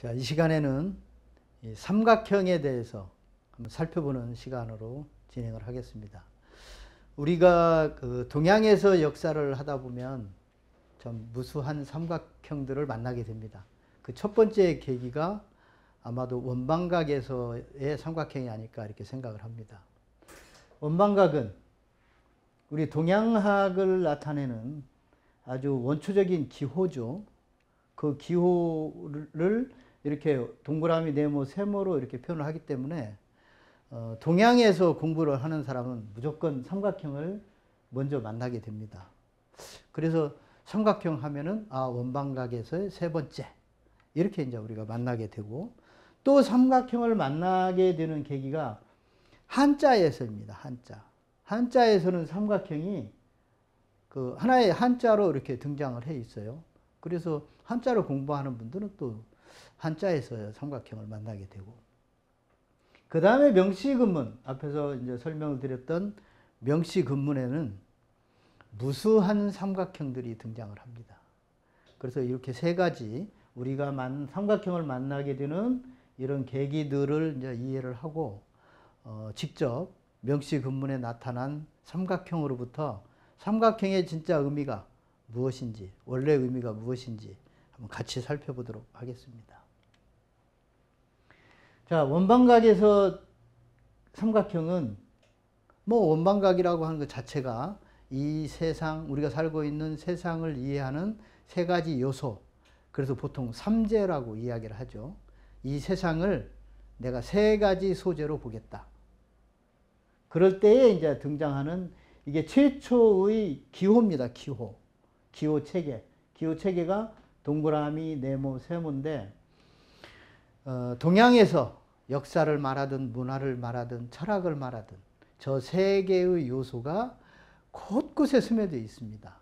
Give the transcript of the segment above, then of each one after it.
자, 이 시간에는 이 삼각형에 대해서 한번 살펴보는 시간으로 진행을 하겠습니다. 우리가 그 동양에서 역사를 하다 보면 좀 무수한 삼각형들을 만나게 됩니다. 그 첫 번째 계기가 아마도 원방각에서의 삼각형이 아닐까 이렇게 생각을 합니다. 원방각은 우리 동양학을 나타내는 아주 원초적인 기호죠. 그 기호를 이렇게 동그라미, 네모, 세모로 이렇게 표현을 하기 때문에 동양에서 공부를 하는 사람은 무조건 삼각형을 먼저 만나게 됩니다. 그래서 삼각형 하면은 원방각에서의 세 번째 이렇게 이제 우리가 만나게 되고, 또 삼각형을 만나게 되는 계기가 한자에서입니다. 한자에서는 삼각형이 그 하나의 한자로 이렇게 등장을 해 있어요. 그래서 한자를 공부하는 분들은 또 한자에서 삼각형을 만나게 되고, 그 다음에 명시근문, 앞에서 이제 설명을 드렸던 명시근문에는 무수한 삼각형들이 등장을 합니다. 그래서 이렇게 세 가지 우리가 삼각형을 만나게 되는 이런 계기들을 이제 이해를 하고, 직접 명시근문에 나타난 삼각형으로부터 삼각형의 진짜 의미가 무엇인지, 원래 의미가 무엇인지 한번 같이 살펴보도록 하겠습니다. 자, 원방각에서 삼각형은 원방각이라고 하는 것 자체가 이 세상, 우리가 살고 있는 세상을 이해하는 세 가지 요소, 그래서 보통 삼재라고 이야기를 하죠. 이 세상을 내가 세 가지 소재로 보겠다. 그럴 때에 이제 등장하는 이게 최초의 기호입니다. 기호 체계. 기호 체계가 동그라미, 네모, 세모인데, 동양에서 역사를 말하든 문화를 말하든 철학을 말하든 저 세 개의 요소가 곳곳에 스며져 있습니다.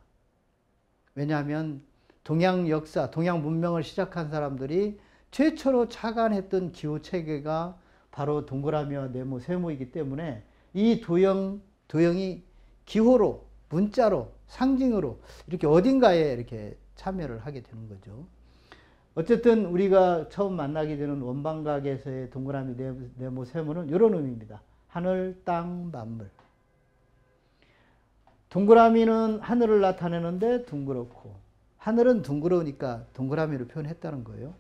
왜냐하면 동양 역사, 동양 문명을 시작한 사람들이 최초로 착안했던 기호 체계가 바로 동그라미와 네모, 세모이기 때문에 이 도형이 기호로, 문자로, 상징으로 이렇게 어딘가에 이렇게 참여를 하게 되는 거죠. 어쨌든 우리가 처음 만나게 되는 원방각에서의 동그라미, 네모, 세모는 이런 의미입니다. 하늘, 땅, 만물. 동그라미는 하늘을 나타내는데 둥그렇고, 하늘은 둥그러우니까 동그라미로 표현했다는 거예요.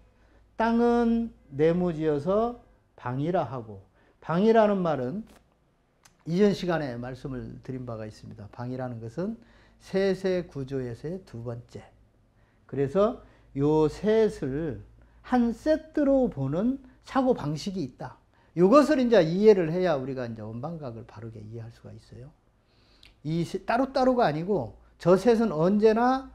땅은 네모지어서 방이라 하고, 방이라는 말은 이전 시간에 말씀을 드린 바가 있습니다. 방이라는 것은 셋의 구조에서의 두 번째. 그래서 요 셋을 한 세트로 보는 사고 방식이 있다. 이것을 이제 이해를 해야 우리가 이제 원방각을 바르게 이해할 수가 있어요. 이 따로따로가 아니고 저 셋은 언제나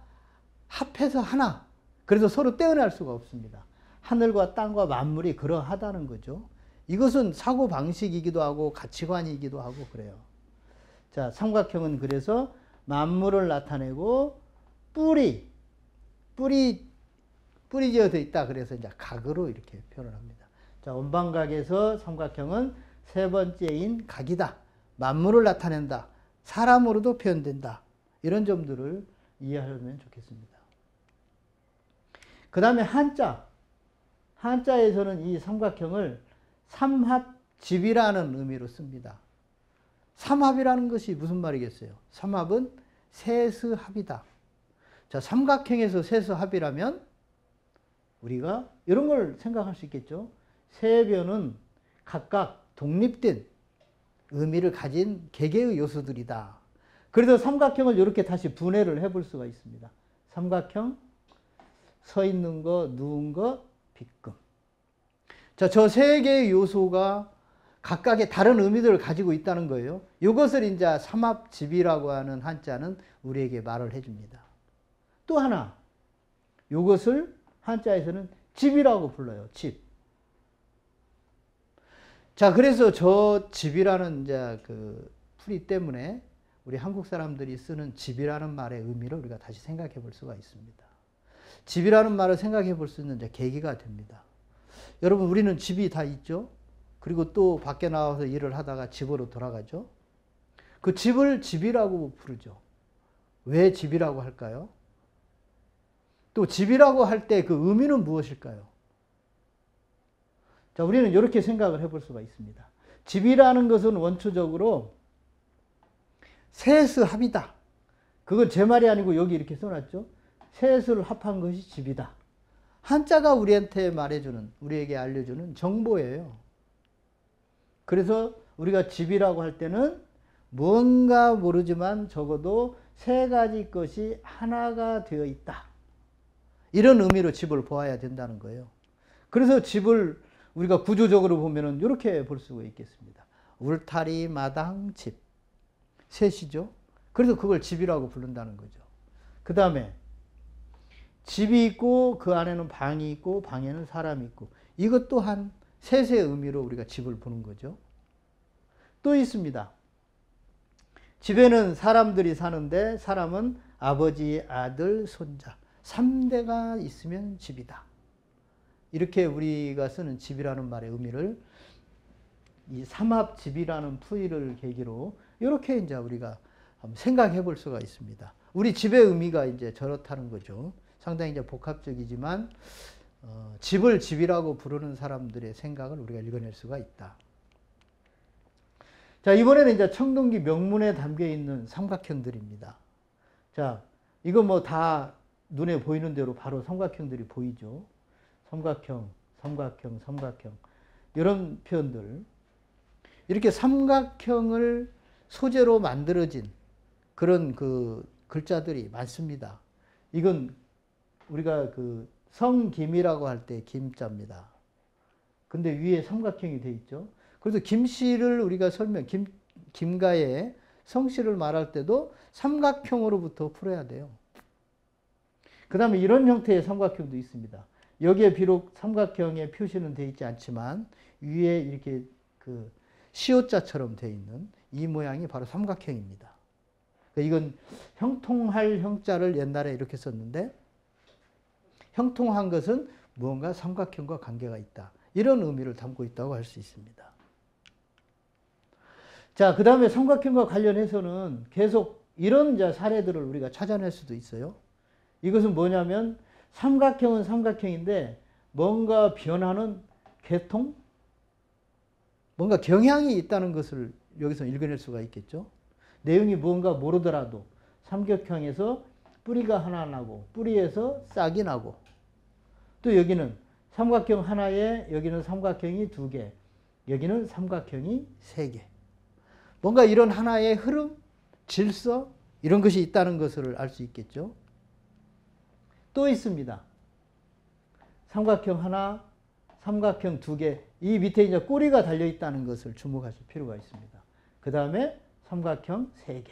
합해서 하나. 그래서 서로 떼어낼 수가 없습니다. 하늘과 땅과 만물이 그러하다는 거죠. 이것은 사고 방식이기도 하고 가치관이기도 하고 그래요. 자, 삼각형은 그래서 만물을 나타내고 뿌리 지어져 있다. 그래서 이제 각으로 이렇게 표현을 합니다. 자, 원방각에서 삼각형은 세 번째인 각이다. 만물을 나타낸다. 사람으로도 표현된다. 이런 점들을 이해하면 좋겠습니다. 그 다음에 한자에서는 이 삼각형을 삼합집이라는 의미로 씁니다. 삼합이라는 것이 무슨 말이겠어요? 삼합은 세스합이다. 자, 삼각형에서 세스합이라면 우리가 이런 걸 생각할 수 있겠죠. 세 변은 각각 독립된 의미를 가진 개개의 요소들이다. 그래서 삼각형을 이렇게 다시 분해를 해볼 수가 있습니다. 삼각형, 서 있는 거, 누운 거, 빗금. 자, 저 세 개의 요소가 각각의 다른 의미들을 가지고 있다는 거예요. 이것을 이제 삼합집이라고 하는 한자는 우리에게 말을 해줍니다. 또 하나, 이것을 한자에서는 집이라고 불러요. 집. 자, 그래서 저 집이라는 이제 그 풀이 때문에 우리 한국 사람들이 쓰는 집이라는 말의 의미를 우리가 다시 생각해 볼 수가 있습니다. 집이라는 말을 생각해 볼 수 있는 이제 계기가 됩니다. 여러분, 우리는 집이 다 있죠? 그리고 또 밖에 나와서 일을 하다가 집으로 돌아가죠? 그 집을 집이라고 부르죠. 왜 집이라고 할까요? 또 집이라고 할 때 그 의미는 무엇일까요? 자, 우리는 이렇게 생각을 해볼 수가 있습니다. 집이라는 것은 원초적으로 셋의 합이다. 그건 제 말이 아니고 여기 이렇게 써놨죠. 셋을 합한 것이 집이다. 한자가 우리한테 말해주는, 우리에게 알려주는 정보예요. 그래서 우리가 집이라고 할 때는 뭔가 모르지만 적어도 세 가지 것이 하나가 되어 있다. 이런 의미로 집을 보아야 된다는 거예요. 그래서 집을 우리가 구조적으로 보면은 이렇게 볼 수가 있겠습니다. 울타리, 마당, 집. 셋이죠. 그래서 그걸 집이라고 부른다는 거죠. 그 다음에 집이 있고 그 안에는 방이 있고 방에는 사람이 있고 이것 또한 셋의 의미로 우리가 집을 보는 거죠. 또 있습니다. 집에는 사람들이 사는데 사람은 아버지, 아들, 손자 3대가 있으면 집이다. 이렇게 우리가 쓰는 집이라는 말의 의미를 이 삼합집이라는 풀이를 계기로 이렇게 이제 우리가 한번 생각해 볼 수가 있습니다. 우리 집의 의미가 이제 저렇다는 거죠. 상당히 이제 복합적이지만 집을 집이라고 부르는 사람들의 생각을 우리가 읽어낼 수가 있다. 자, 이번에는 이제 청동기 명문에 담겨 있는 삼각형들입니다. 자, 이거 뭐 다 눈에 보이는 대로 바로 삼각형들이 보이죠. 삼각형, 삼각형, 삼각형. 이런 표현들. 이렇게 삼각형을 소재로 만들어진 그런 그 글자들이 많습니다. 이건 우리가 그 성김이라고 할 때 김자입니다. 근데 위에 삼각형이 돼 있죠. 그래서 김씨를 우리가 김가의 성씨를 말할 때도 삼각형으로부터 풀어야 돼요. 그 다음에 이런 형태의 삼각형도 있습니다. 여기에 비록 삼각형의 표시는 되어 있지 않지만 위에 이렇게 그 시옷자처럼 되어 있는 이 모양이 바로 삼각형입니다. 이건 형통할 형자를 옛날에 이렇게 썼는데 형통한 것은 무언가 삼각형과 관계가 있다. 이런 의미를 담고 있다고 할 수 있습니다. 자, 그 다음에 삼각형과 관련해서는 계속 이런 이제 사례들을 우리가 찾아낼 수도 있어요. 이것은 뭐냐면 삼각형은 삼각형인데 뭔가 변하는 계통? 뭔가 경향이 있다는 것을 여기서 읽어낼 수가 있겠죠. 내용이 무언가 모르더라도 삼각형에서 뿌리가 하나 나고 뿌리에서 싹이 나고 또 여기는 삼각형 하나에 여기는 삼각형이 2개, 여기는 삼각형이 3개. 뭔가 이런 하나의 흐름, 질서 이런 것이 있다는 것을 알 수 있겠죠. 또 있습니다. 삼각형 하나, 삼각형 2개, 이 밑에 이제 꼬리가 달려 있다는 것을 주목하실 필요가 있습니다. 그 다음에 삼각형 3개.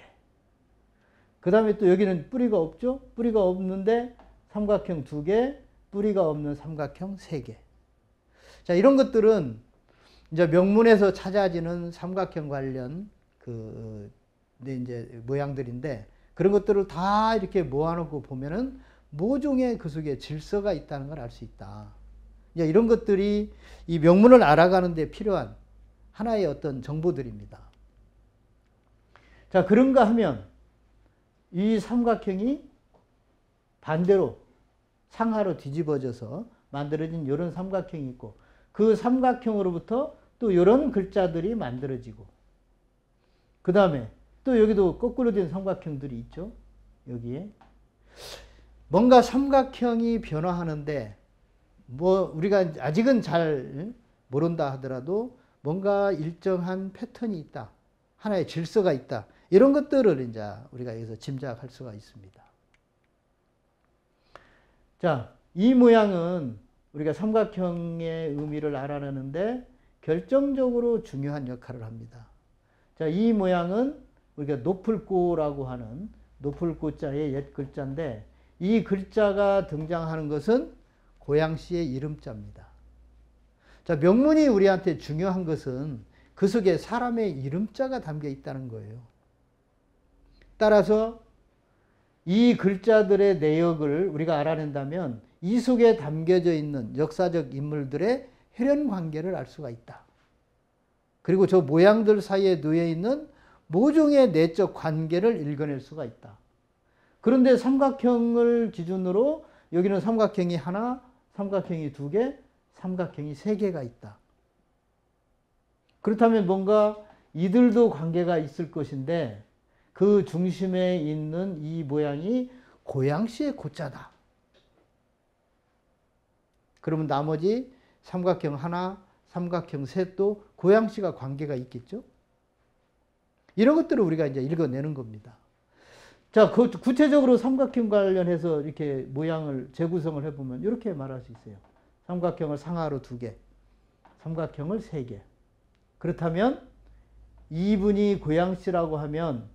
그 다음에 또 여기는 뿌리가 없죠? 뿌리가 없는데 삼각형 2개, 뿌리가 없는 삼각형 3개. 자, 이런 것들은 이제 명문에서 찾아지는 삼각형 관련 이제 모양들인데 그런 것들을 다 이렇게 모아놓고 보면은 모종의 그 속에 질서가 있다는 걸 알 수 있다. 이제 이런 것들이 이 명문을 알아가는 데 필요한 하나의 어떤 정보들입니다. 자, 그런가 하면 이 삼각형이 반대로 상하로 뒤집어져서 만들어진 이런 삼각형이 있고 그 삼각형으로부터 또 이런 글자들이 만들어지고 그 다음에 또 여기도 거꾸로 된 삼각형들이 있죠. 여기에 뭔가 삼각형이 변화하는데 뭐 우리가 아직은 잘 모른다 하더라도 뭔가 일정한 패턴이 있다. 하나의 질서가 있다. 이런 것들을 이제 우리가 여기서 짐작할 수가 있습니다. 자, 이 모양은 우리가 삼각형의 의미를 알아내는데 결정적으로 중요한 역할을 합니다. 자, 이 모양은 우리가 노풀꼬라고 하는 노풀꼬자의 옛 글자인데 이 글자가 등장하는 것은 고양시의 이름자입니다. 자, 명문이 우리한테 중요한 것은 그 속에 사람의 이름자가 담겨 있다는 거예요. 따라서 이 글자들의 내역을 우리가 알아낸다면 이 속에 담겨져 있는 역사적 인물들의 혈연 관계를 알 수가 있다. 그리고 저 모양들 사이에 놓여 있는 모종의 내적 관계를 읽어낼 수가 있다. 그런데 삼각형을 기준으로 여기는 삼각형이 하나, 삼각형이 2개, 삼각형이 3개가 있다. 그렇다면 뭔가 이들도 관계가 있을 것인데 그 중심에 있는 이 모양이 고양시의 고자다. 그러면 나머지 삼각형 하나, 삼각형 셋도 고양시가 관계가 있겠죠? 이런 것들을 우리가 이제 읽어내는 겁니다. 자, 구체적으로 삼각형 관련해서 이렇게 모양을 재구성을 해보면 이렇게 말할 수 있어요. 삼각형을 상하로 2개, 삼각형을 3개. 그렇다면 2분이 고양시라고 하면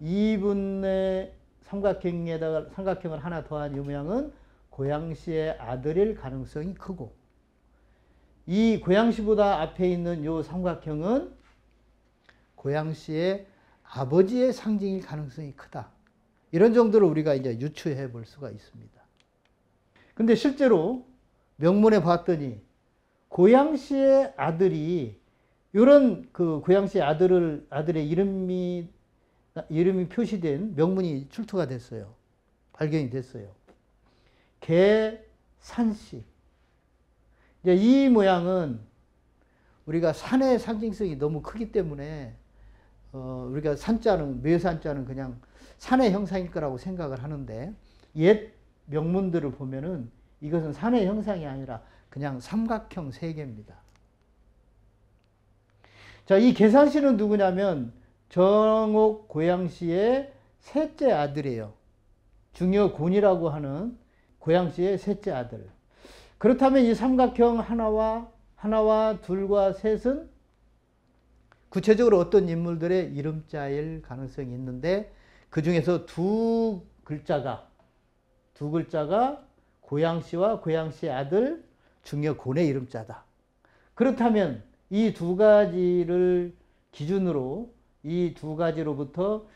2분의 삼각형에다가 삼각형을 하나 더한 이 모양은 고양시의 아들일 가능성이 크고, 이 고양시보다 앞에 있는 이 삼각형은 고양시의 아버지의 상징일 가능성이 크다. 이런 정도로 우리가 이제 유추해 볼 수가 있습니다. 근데 실제로 명문에 봤더니 고양시의 아들이 이런 그 고양시의 아들의 이름이 표시된 명문이 출토가 됐어요. 발견이 됐어요. 개산씨. 이제 이 모양은 우리가 산의 상징성이 너무 크기 때문에 우리가 산자는 묘산자는 그냥 산의 형상일 거라고 생각을 하는데, 옛 명문들을 보면은 이것은 산의 형상이 아니라 그냥 삼각형 3개입니다. 자, 이 계산씨는 누구냐면 정옥 고양시의 셋째 아들이에요. 중여곤이라고 하는 고양시의 셋째 아들. 그렇다면 이 삼각형 하나와 둘과 셋은 구체적으로 어떤 인물들의 이름자일 가능성이 있는데, 그 중에서 두 글자가 고양시와 고양시의 아들 중여곤의 이름자다. 그렇다면 이 두 가지를 기준으로 이 두 가지로부터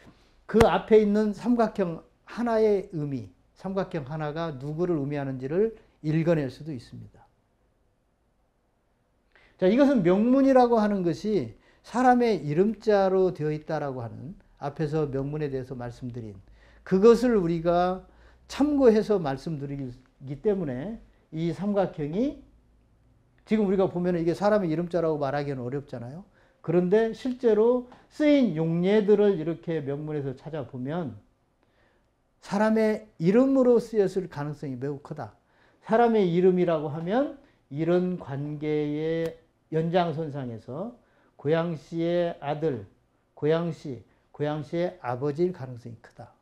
그 앞에 있는 삼각형 하나의 의미, 삼각형 하나가 누구를 의미하는지를 읽어낼 수도 있습니다. 자, 이것은 명문이라고 하는 것이 사람의 이름자로 되어 있다라고 하는, 앞에서 명문에 대해서 말씀드린 그것을 우리가 참고해서 말씀드리기 때문에 이 삼각형이 지금 우리가 보면 이게 사람의 이름자라고 말하기는 어렵잖아요. 그런데 실제로 쓰인 용례들을 이렇게 명문에서 찾아보면 사람의 이름으로 쓰였을 가능성이 매우 크다. 사람의 이름이라고 하면 이런 관계의 연장선상에서 고양시의 아들, 고양시의 아버지일 가능성이 크다.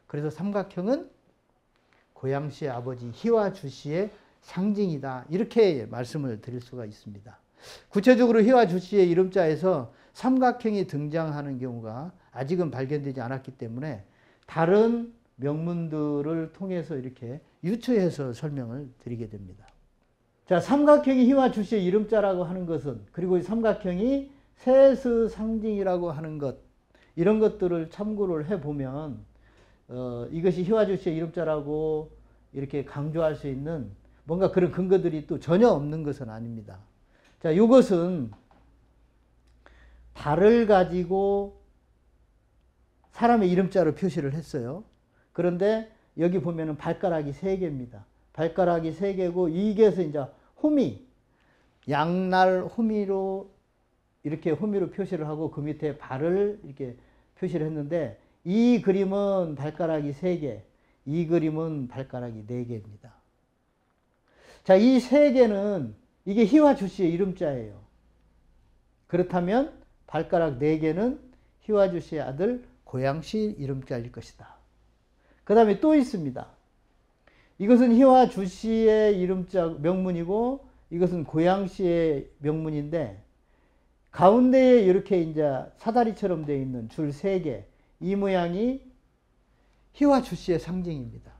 그래서 삼각형은 고양시의 아버지 희와 주시의 상징이다. 이렇게 말씀을 드릴 수가 있습니다. 구체적으로 희와 주시의 이름자에서 삼각형이 등장하는 경우가 아직은 발견되지 않았기 때문에 다른 명문들을 통해서 이렇게 유추해서 설명을 드리게 됩니다. 자, 삼각형이 희와 주시의 이름자라고 하는 것은, 그리고 이 삼각형이 셋의 상징이라고 하는 것, 이런 것들을 참고를 해보면 이것이 희와 주시의 이름자라고 이렇게 강조할 수 있는 뭔가 그런 근거들이 또 전혀 없는 것은 아닙니다. 자, 이것은 달을 가지고 사람의 이름자로 표시를 했어요. 그런데 여기 보면은 발가락이 3개입니다. 발가락이 3개고, 이게서 이제 호미, 양날 호미로 이렇게 호미로 표시를 하고 그 밑에 발을 이렇게 표시를 했는데, 이 그림은 발가락이 3개, 이 그림은 발가락이 4개입니다. 자, 이 3개는 이게 희와 주시의 이름자예요. 그렇다면 발가락 4개는 희와 주시의 아들 고양시 이름자일 것이다. 그 다음에 또 있습니다. 이것은 희와 주시의 이름자 명문이고, 이것은 고양시의 명문인데, 가운데에 이렇게 이제 사다리처럼 되어 있는 줄 3개, 이 모양이 희와 주시의 상징입니다.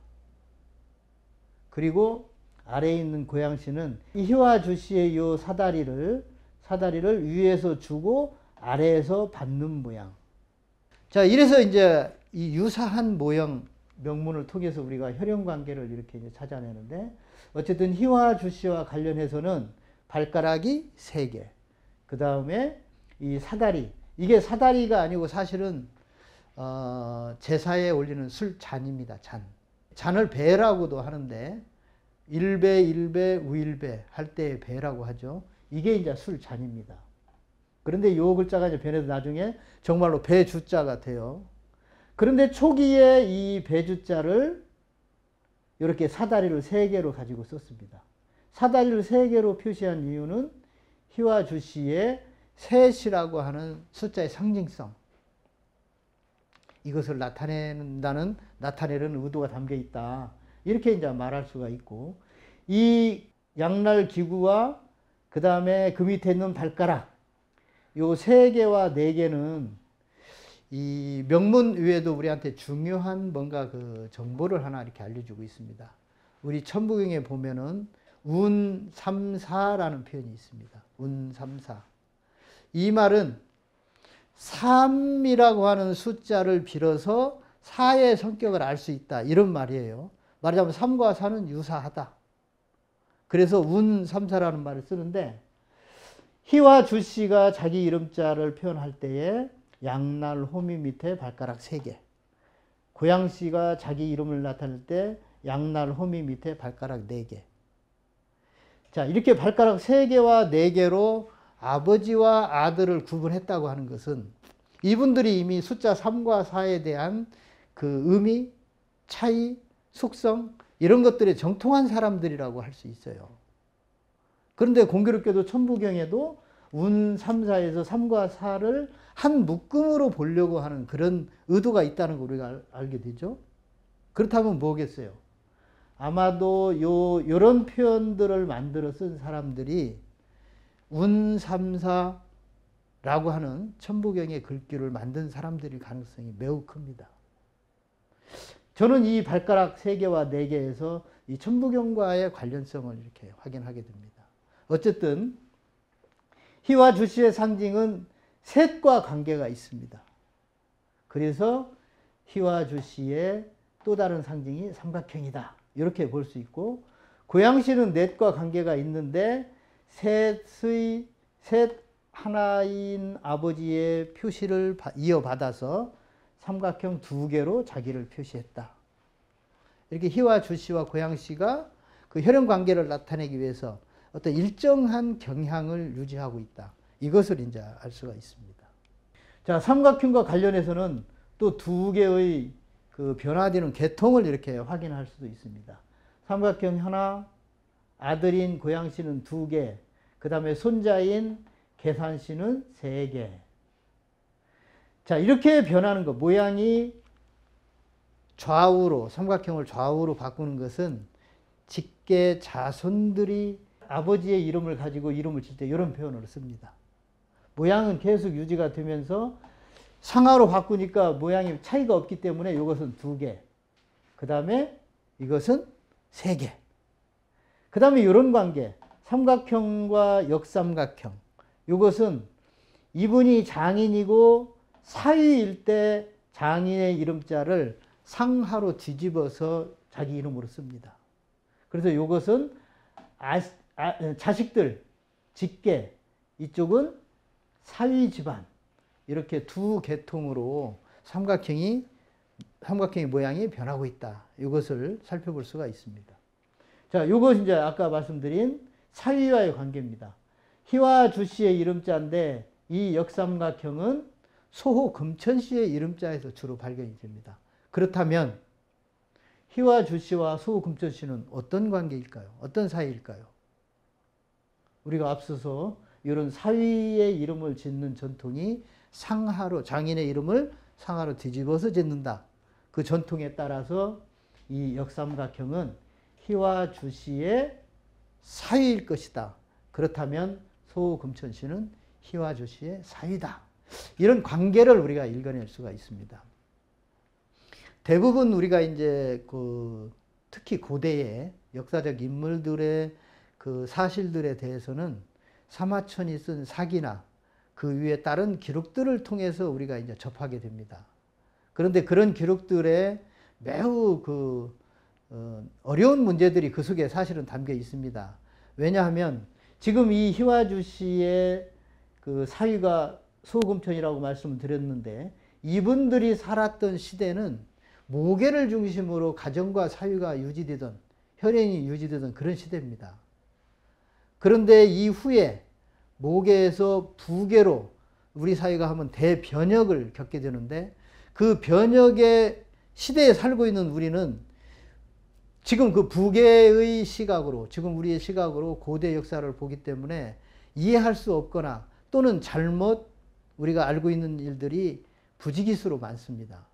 그리고 아래에 있는 고양시는 이 희와 주시의 이 사다리를 위에서 주고 아래에서 받는 모양. 자, 이래서 이제 이 유사한 모형 명문을 통해서 우리가 혈연 관계를 이렇게 이제 찾아내는데, 어쨌든 희와 주시와 관련해서는 발가락이 3개, 그 다음에 이 사다리, 이게 사다리가 아니고 사실은 제사에 올리는 술잔입니다. 잔을 배라고도 하는데, 일배, 우일배 할 때의 배라고 하죠. 이게 이제 술잔입니다. 그런데 요 글자가 이제 변해서 나중에 정말로 배주자가 돼요. 그런데 초기에 이 배주자를 이렇게 사다리를 3개로 가지고 썼습니다. 사다리를 3개로 표시한 이유는 희와 주시의 셋이라고 하는 숫자의 상징성, 이것을 나타내는 의도가 담겨 있다. 이렇게 이제 말할 수가 있고, 이 양날 기구와 그 다음에 그 밑에 있는 발가락, 요 3개와 4개는 이 명문 외에도 우리한테 중요한 뭔가 그 정보를 하나 이렇게 알려주고 있습니다. 우리 천부경에 보면은 운삼사라는 표현이 있습니다. 운삼사. 이 말은 3이라고 하는 숫자를 빌어서 4의 성격을 알 수 있다. 이런 말이에요. 말하자면 3과 4는 유사하다. 그래서 운삼사라는 말을 쓰는데, 희와 주씨가 자기 이름자를 표현할 때에 양날 호미 밑에 발가락 3개, 고양씨가 자기 이름을 나타낼 때 양날 호미 밑에 발가락 4개. 자, 이렇게 발가락 3개와 4개로 아버지와 아들을 구분했다고 하는 것은 이분들이 이미 숫자 3과 4에 대한 그 의미, 차이, 속성 이런 것들에 정통한 사람들이라고 할 수 있어요. 그런데 공교롭게도 천부경에도 운 3, 4에서 3과 4를 한 묶음으로 보려고 하는 그런 의도가 있다는 걸 우리가 알게 되죠. 그렇다면 뭐겠어요? 아마도 요런 표현들을 만들어 쓴 사람들이 운 3, 4라고 하는 천부경의 글귀를 만든 사람들일 가능성이 매우 큽니다. 저는 이 발가락 3개와 4개에서 이 천부경과의 관련성을 이렇게 확인하게 됩니다. 어쨌든 희와 주씨의 상징은 셋과 관계가 있습니다. 그래서 희와 주씨의 또 다른 상징이 삼각형이다. 이렇게 볼 수 있고, 고양시는 넷과 관계가 있는데 셋 하나인 아버지의 표시를 이어받아서 삼각형 2개로 자기를 표시했다. 이렇게 희와 주씨와 고양시가 그 혈연 관계를 나타내기 위해서 어떤 일정한 경향을 유지하고 있다. 이것을 이제 알 수가 있습니다. 자, 삼각형과 관련해서는 또 2개의 그 변화되는 계통을 이렇게 확인할 수도 있습니다. 삼각형 하나, 아들인 고양시는 2개, 그 다음에 손자인 계산시는 3개. 자, 이렇게 변하는 것, 모양이 좌우로, 삼각형을 좌우로 바꾸는 것은 직계 자손들이 아버지의 이름을 가지고 이름을 칠 때 이런 표현을 씁니다. 모양은 계속 유지가 되면서 상하로 바꾸니까 모양이 차이가 없기 때문에 이것은 2개. 그 다음에 이것은 3개. 그 다음에 이런 관계. 삼각형과 역삼각형. 이것은 이분이 장인이고 사위일 때 장인의 이름자를 상하로 뒤집어서 자기 이름으로 씁니다. 그래서 이것은 자식들, 직계, 이쪽은 사위 집안. 이렇게 2계통으로 삼각형의 모양이 변하고 있다. 이것을 살펴볼 수가 있습니다. 자, 이것 이제 아까 말씀드린 사위와의 관계입니다. 희와 주씨의 이름자인데 이 역삼각형은 소호 금천씨의 이름자에서 주로 발견이 됩니다. 그렇다면 희와 주씨와 소호 금천씨는 어떤 관계일까요? 어떤 사이일까요? 우리가 앞서서 이런 사위의 이름을 짓는 전통이 상하로, 장인의 이름을 상하로 뒤집어서 짓는다. 그 전통에 따라서 이 역삼각형은 희와 주씨의 사위일 것이다. 그렇다면 소호 금천씨는 희와 주씨의 사위다. 이런 관계를 우리가 읽어낼 수가 있습니다. 대부분 우리가 이제 특히 고대의 역사적 인물들의 그 사실들에 대해서는 사마천이 쓴 사기나 그 위에 다른 기록들을 통해서 우리가 이제 접하게 됩니다. 그런데 그런 기록들에 매우 어려운 문제들이 그 속에 사실은 담겨 있습니다. 왜냐하면 지금 이 희와 주씨의 그 사위가 소금천이라고 말씀을 드렸는데 이분들이 살았던 시대는 모계를 중심으로 가정과 사위가 유지되던, 혈연이 유지되던 그런 시대입니다. 그런데 이후에 모계에서 부계로 우리 사회가 한번 대변혁을 겪게 되는데 그 변혁의 시대에 살고 있는 우리는 지금 그 부계의 시각으로 지금 우리의 시각으로 고대 역사를 보기 때문에 이해할 수 없거나 또는 잘못 우리가 알고 있는 일들이 부지기수로 많습니다.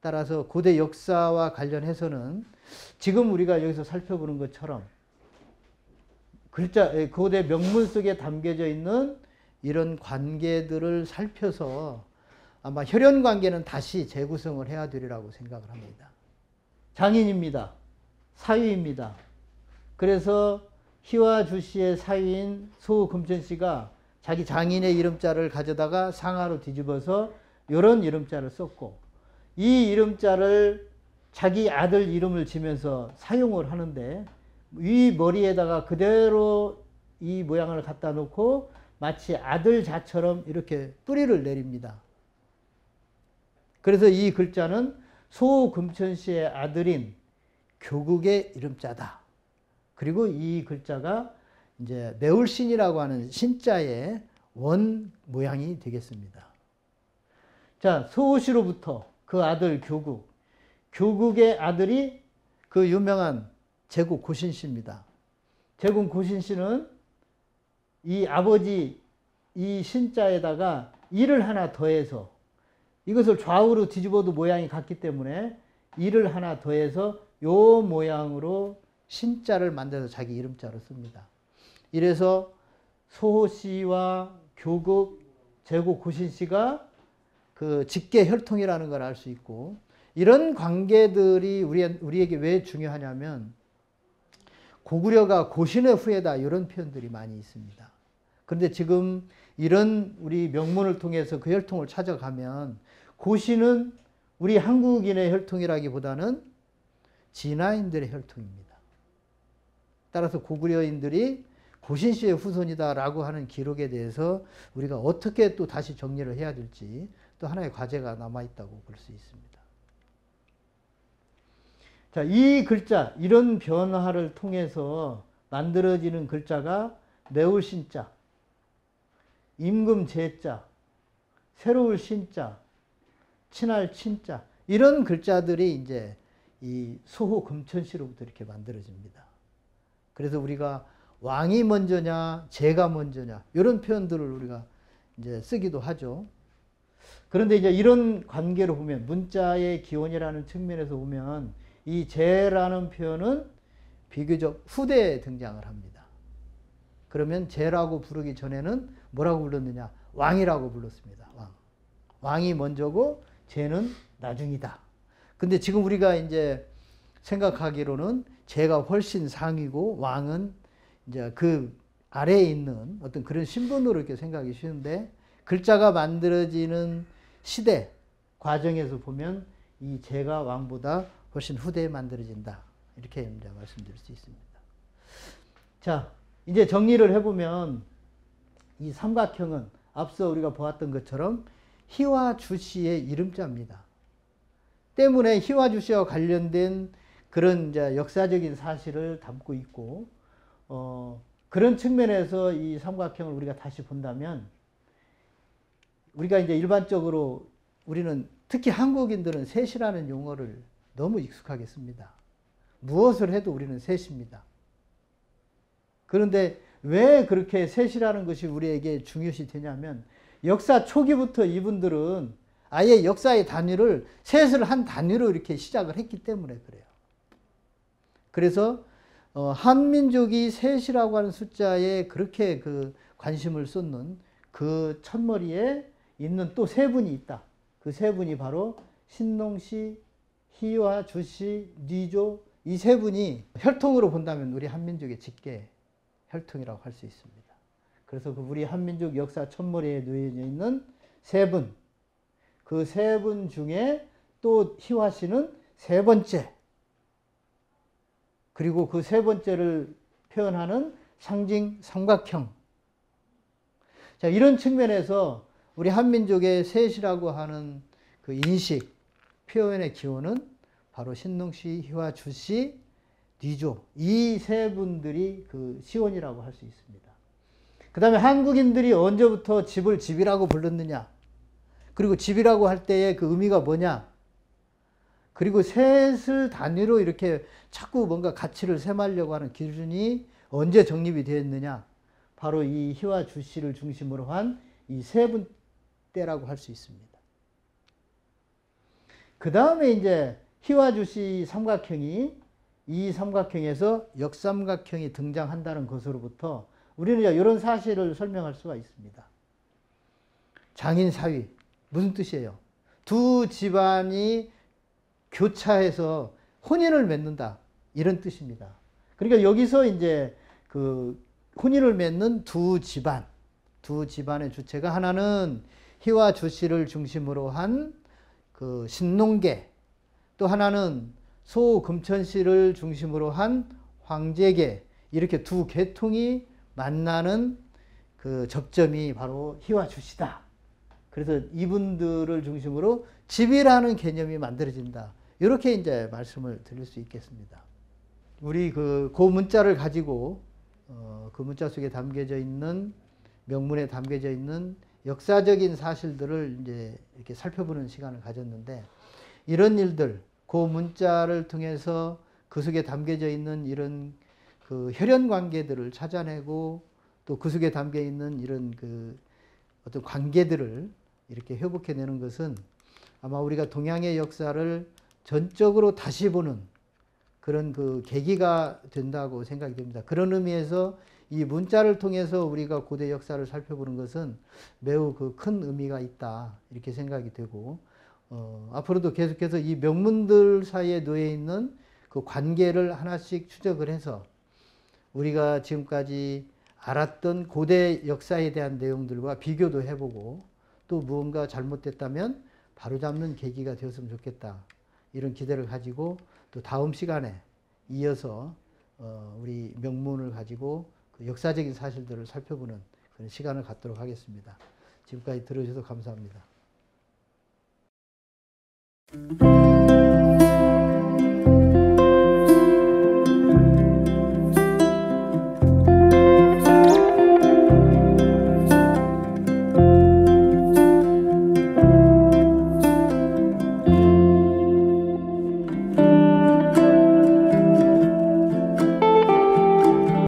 따라서 고대 역사와 관련해서는 지금 우리가 여기서 살펴보는 것처럼 고대 명문 속에 담겨져 있는 이런 관계들을 살펴서 아마 혈연 관계는 다시 재구성을 해야 되리라고 생각을 합니다. 장인입니다. 사위입니다. 그래서 희와 주씨의 사위인 소금천씨가 자기 장인의 이름자를 가져다가 상하로 뒤집어서 이런 이름자를 썼고 이 이름자를 자기 아들 이름을 지면서 사용을 하는데 이 머리에다가 그대로 이 모양을 갖다 놓고 마치 아들 자처럼 이렇게 뿌리를 내립니다. 그래서 이 글자는 소금천씨의 아들인 교국의 이름자다. 그리고 이 글자가 이제 매울신이라고 하는 신자의 원 모양이 되겠습니다. 자, 소호시로부터 그 아들 교국, 교국의 아들이 그 유명한 제국 고신씨입니다. 제국 고신씨는 이 아버지 이 신자에다가 이를 하나 더해서 이것을 좌우로 뒤집어도 모양이 같기 때문에 이를 하나 더해서 요 모양으로 신자를 만들어서 자기 이름자로 씁니다. 이래서 소호씨와 교국, 제국 고신씨가 그 직계 혈통이라는 걸 알 수 있고 이런 관계들이 우리에게 왜 중요하냐면 고구려가 고신의 후예다 이런 표현들이 많이 있습니다. 그런데 지금 이런 우리 명문을 통해서 그 혈통을 찾아가면 고신은 우리 한국인의 혈통이라기보다는 진화인들의 혈통입니다. 따라서 고구려인들이 고신씨의 후손이다라고 하는 기록에 대해서 우리가 어떻게 또 다시 정리를 해야 될지 또 하나의 과제가 남아있다고 볼 수 있습니다. 자, 이 글자, 이런 변화를 통해서 만들어지는 글자가 매울신자, 임금제자, 새로울 신자, 친할 친자 이런 글자들이 이제 이 소호 금천씨로부터 이렇게 만들어집니다. 그래서 우리가 왕이 먼저냐, 제가 먼저냐 이런 표현들을 우리가 이제 쓰기도 하죠. 그런데 이제 이런 관계로 보면 문자의 기원이라는 측면에서 보면 이 제라는 표현은 비교적 후대에 등장을 합니다. 그러면 제라고 부르기 전에는 뭐라고 불렀느냐? 왕이라고 불렀습니다. 왕. 왕이 먼저고 제는 나중이다. 근데 지금 우리가 이제 생각하기로는 제가 훨씬 상위고 왕은 이제 그 아래에 있는 어떤 그런 신분으로 이렇게 생각이 쉬운데 글자가 만들어지는 시대 과정에서 보면 이 제가 왕보다 훨씬 후대에 만들어진다. 이렇게 이제 말씀드릴 수 있습니다. 자, 이제 정리를 해보면 이 삼각형은 앞서 우리가 보았던 것처럼 희와 주씨의 이름자입니다. 때문에 희와 주씨와 관련된 그런 이제 역사적인 사실을 담고 있고, 그런 측면에서 이 삼각형을 우리가 다시 본다면, 우리가 이제 일반적으로 우리는 특히 한국인들은 셋이라는 용어를 너무 익숙하게 씁니다. 무엇을 해도 우리는 셋입니다. 그런데 왜 그렇게 셋이라는 것이 우리에게 중요시 되냐면 역사 초기부터 이분들은 아예 역사의 단위를 셋을 한 단위로 이렇게 시작을 했기 때문에 그래요. 그래서 한민족이 셋이라고 하는 숫자에 그렇게 그 관심을 쏟는 그 첫머리에 있는 또 세 분이 있다. 그 세 분이 바로 신농씨, 희와 주씨, 뉘조 이 세 분이 혈통으로 본다면 우리 한민족의 직계 혈통이라고 할 수 있습니다. 그래서 그 우리 한민족 역사 첫머리에 놓여져 있는 세 분, 그 세 분 중에 또 희화 씨는 세 번째, 그리고 그 세 번째를 표현하는 상징 삼각형. 자, 이런 측면에서 우리 한민족의 셋이라고 하는 그 인식, 표현의 기원은 바로 신농씨, 희화, 주씨, 뉘조 이 세 분들이 그 시원이라고 할 수 있습니다. 그 다음에 한국인들이 언제부터 집을 집이라고 불렀느냐. 그리고 집이라고 할 때의 그 의미가 뭐냐. 그리고 셋을 단위로 이렇게 자꾸 뭔가 가치를 셈하려고 하는 기준이 언제 정립이 되었느냐. 바로 이 희와 주씨를 중심으로 한 이 세 분 때라고 할 수 있습니다. 그 다음에 이제 희와 주씨 삼각형이 이 삼각형에서 역삼각형이 등장한다는 것으로부터 우리는 이런 사실을 설명할 수가 있습니다. 장인 사위 무슨 뜻이에요? 두 집안이 교차해서 혼인을 맺는다 이런 뜻입니다. 그러니까 여기서 이제 그 혼인을 맺는 두 집안의 주체가 하나는 희와 주씨를 중심으로 한 그 신농계, 또 하나는 소금천씨를 중심으로 한 황제계, 이렇게 두 계통이 만나는 그 접점이 바로 희와 주씨다. 그래서 이분들을 중심으로 집이라는 개념이 만들어진다. 이렇게 이제 말씀을 드릴 수 있겠습니다. 우리 그 문자를 가지고 그 문자 속에 담겨져 있는 명문에 담겨져 있는 역사적인 사실들을 이제 이렇게 살펴보는 시간을 가졌는데, 이런 일들, 그 문자를 통해서 그 속에 담겨져 있는 이런 그 혈연 관계들을 찾아내고 또 그 속에 담겨 있는 이런 그 어떤 관계들을 이렇게 회복해내는 것은 아마 우리가 동양의 역사를 전적으로 다시 보는 그런 그 계기가 된다고 생각이 됩니다. 그런 의미에서 이 문자를 통해서 우리가 고대 역사를 살펴보는 것은 매우 그 큰 의미가 있다 이렇게 생각이 되고, 앞으로도 계속해서 이 명문들 사이에 놓여 있는 그 관계를 하나씩 추적을 해서 우리가 지금까지 알았던 고대 역사에 대한 내용들과 비교도 해보고, 또 무언가 잘못됐다면 바로잡는 계기가 되었으면 좋겠다 이런 기대를 가지고, 또 다음 시간에 이어서 우리 명문을 가지고 그 역사적인 사실들을 살펴보는 그런 시간을 갖도록 하겠습니다. 지금까지 들어주셔서 감사합니다.